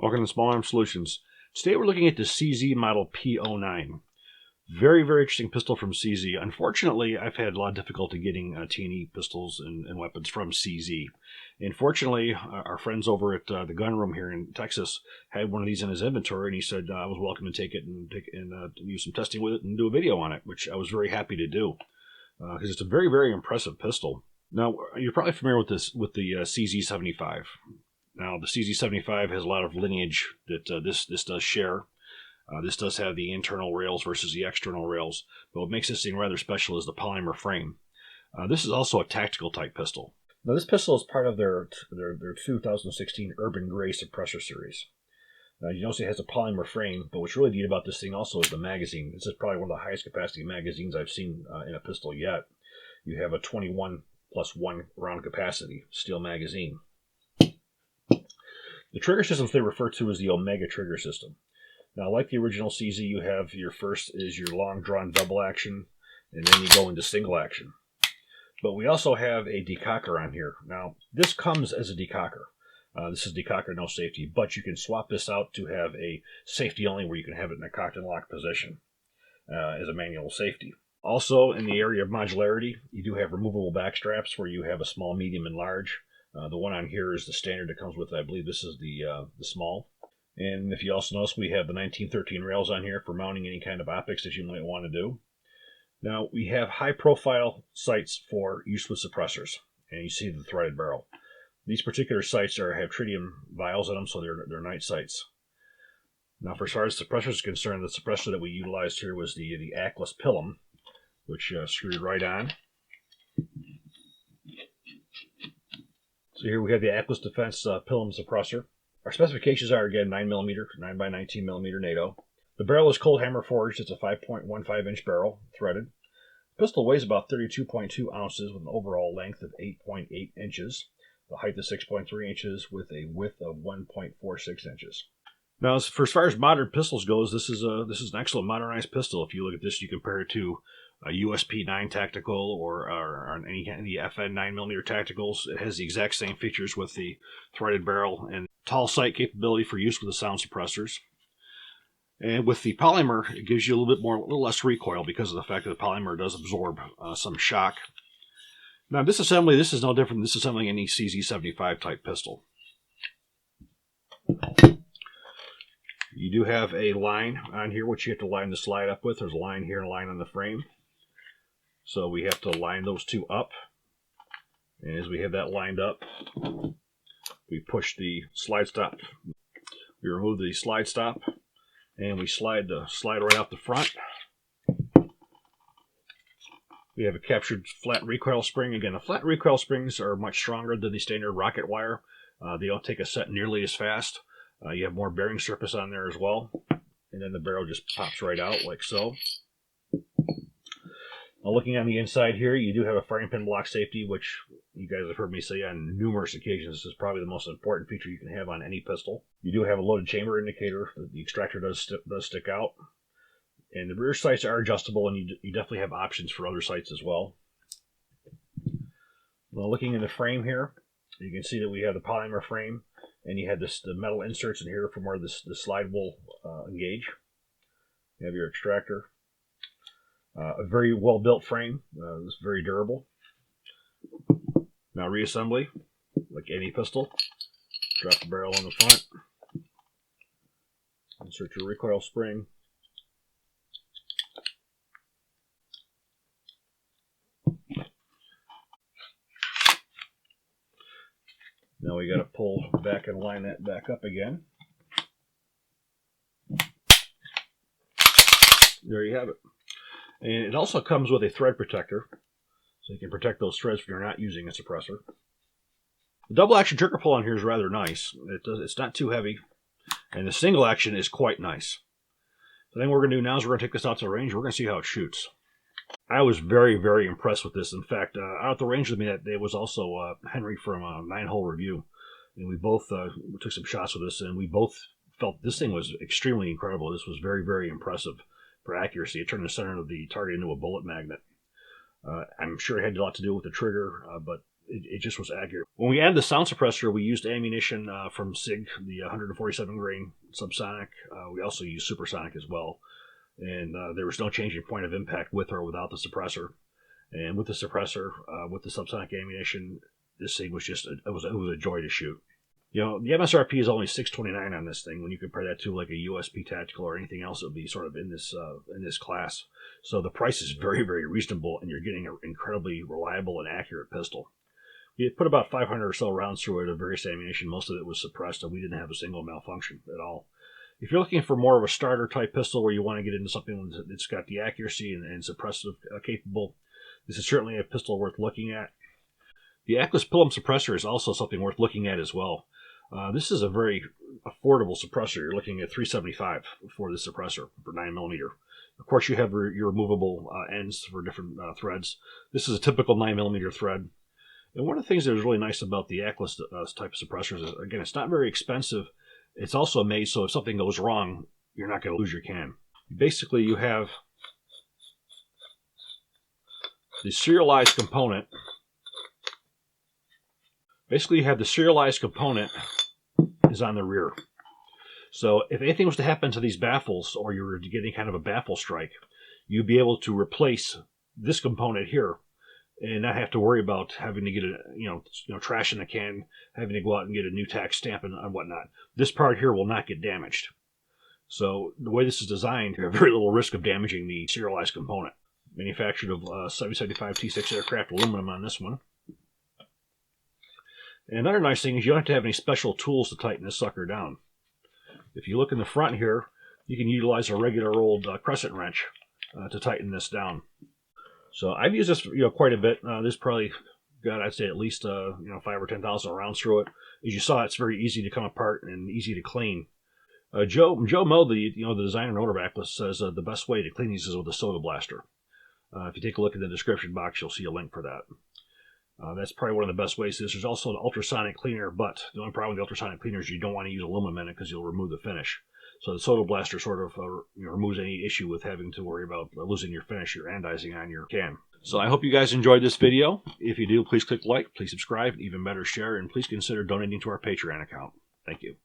Welcome to Small Arm Solutions. Today we're looking at the CZ model P-09. Very, very interesting pistol from CZ. Unfortunately, I've had a lot of difficulty getting T&E pistols and weapons from CZ. And fortunately, our friends over at the gun room here in Texas had one of these in his inventory, and he said I was welcome to take it and do some testing with it and do a video on it, which I was very happy to do because it's a very, very impressive pistol. Now, you're probably familiar with the CZ75. Now, the CZ75 has a lot of lineage that this does share. This does have the internal rails versus the external rails, but what makes this thing rather special is the polymer frame. This is also a tactical type pistol. Now, this pistol is part of their 2016 Urban Gray suppressor series. Now, you notice it has a polymer frame, but what's really neat about this thing also is the magazine. This is probably one of the highest capacity magazines I've seen in a pistol yet. You have a 21 plus 1 round capacity steel magazine. The trigger systems they refer to as the Omega trigger system. Now, like the original CZ, you have your first is your long-drawn double action, and then you go into single action. But we also have a decocker on here. Now, this comes as a decocker. This is decocker, no safety, but you can swap this out to have a safety only where you can have it in a cocked and locked position as a manual safety. Also, in the area of modularity, you do have removable back straps where you have a small, medium, and large. The one on here is the standard that comes with it. I believe this is the small. And if you also notice, we have the 1913 rails on here for mounting any kind of optics that you might want to do. Now, we have high-profile sights for use with suppressors, and you see the threaded barrel. These particular sights have tritium vials in them, so they're night sights. Now, for as far as suppressors is concerned, the suppressor that we utilized here was the Atlas Pilum, which screwed right on. So here we have the Atlas Defense Pilum suppressor. Our specifications are, again, 9mm, 9x19mm NATO. The barrel is cold hammer forged. It's a 5.15-inch barrel, threaded. The pistol weighs about 32.2 ounces with an overall length of 8.8 inches. The height is 6.3 inches with a width of 1.46 inches. Now, as far as modern pistols goes, this is an excellent modernized pistol. If you look at this, you compare it to a USP-9 tactical or any FN 9mm tacticals. It has the exact same features with the threaded barrel and tall sight capability for use with the sound suppressors. And with the polymer, it gives you a little less recoil because of the fact that the polymer does absorb some shock. Now, this is no different than disassembling any CZ75 type pistol. You do have a line on here which you have to line the slide up with. There's a line here and a line on the frame. So we have to line those two up. And as we have that lined up, we push the slide stop. We remove the slide stop, and we slide the slide right out the front. We have a captured flat recoil spring. Again, the flat recoil springs are much stronger than the standard rocket wire. They don't take a set nearly as fast. You have more bearing surface on there as well. And then the barrel just pops right out like so. Now, looking on the inside here, you do have a firing pin block safety, which you guys have heard me say on numerous occasions. This is probably the most important feature you can have on any pistol. You do have a loaded chamber indicator. The extractor does stick out. And the rear sights are adjustable, and you definitely have options for other sights as well. Now, looking in the frame here, you can see that we have the polymer frame, and you have the metal inserts in here from where the slide will engage. You have your extractor. A very well-built frame. It's very durable. Now, reassembly, like any pistol. Drop the barrel on the front. Insert your recoil spring. Now we got to pull back and line that back up again. There you have it. And it also comes with a thread protector, so you can protect those threads when you're not using a suppressor. The double action trigger pull on here is rather nice. It's not too heavy, and the single action is quite nice. The thing we're going to do now is we're going to take this out to the range. We're going to see how it shoots. I was very, very impressed with this. In fact, out at the range with me that day was also Henry from 9-Hole Review, and we both took some shots with this, and we both felt this thing was extremely incredible. This was very, very impressive for accuracy. It turned the center of the target into a bullet magnet. I'm sure it had a lot to do with the trigger, but it just was accurate. When we added the sound suppressor, we used ammunition from SIG, the 147 grain subsonic. We also used supersonic as well. And there was no change in point of impact with or without the suppressor. And with the suppressor, with the subsonic ammunition, this thing was just, it was a joy to shoot. You know, the MSRP is only $629 on this thing. When you compare that to like a USP Tactical or anything else, it would be sort of in this class. So the price is very, very reasonable, and you're getting an incredibly reliable and accurate pistol. We put about 500 or so rounds through it of various ammunition. Most of it was suppressed, and we didn't have a single malfunction at all. If you're looking for more of a starter type pistol where you want to get into something that's got the accuracy and suppressive capable, this is certainly a pistol worth looking at. The Ackless Pilum suppressor is also something worth looking at as well. This is a very affordable suppressor. You're looking at $375 for this suppressor for 9mm. Of course, you have your removable ends for different threads. This is a typical 9mm thread. And one of the things that is really nice about the Ackless type of suppressors is, again, it's not very expensive. It's also made so if something goes wrong, you're not going to lose your can. Basically, you have the serialized component. Basically, you have the serialized component is on the rear. So if anything was to happen to these baffles, or you were to get any kind of a baffle strike, you'd be able to replace this component here and not have to worry about having to get trash in the can, having to go out and get a new tax stamp and whatnot. This part here will not get damaged. So the way this is designed, you have very little risk of damaging the serialized component. Manufactured of 775 T6 aircraft aluminum on this one. And another nice thing is you don't have to have any special tools to tighten this sucker down. If you look in the front here, you can utilize a regular old crescent wrench to tighten this down. So I've used this quite a bit. This probably got, I'd say, at least 5,000 or 10,000 rounds through it. As you saw, it's very easy to come apart and easy to clean. Joe Mo, the designer and owner of Ackless, says the best way to clean these is with a soda blaster. If you take a look in the description box, you'll see a link for that. That's probably one of the best ways. There's also an ultrasonic cleaner, but the only problem with the ultrasonic cleaner is you don't want to use aluminum in it because you'll remove the finish. So the soda blaster sort of removes any issue with having to worry about losing your finish, your anodizing on your can. So I hope you guys enjoyed this video. If you do, please click like, please subscribe, even better, share, and please consider donating to our Patreon account. Thank you.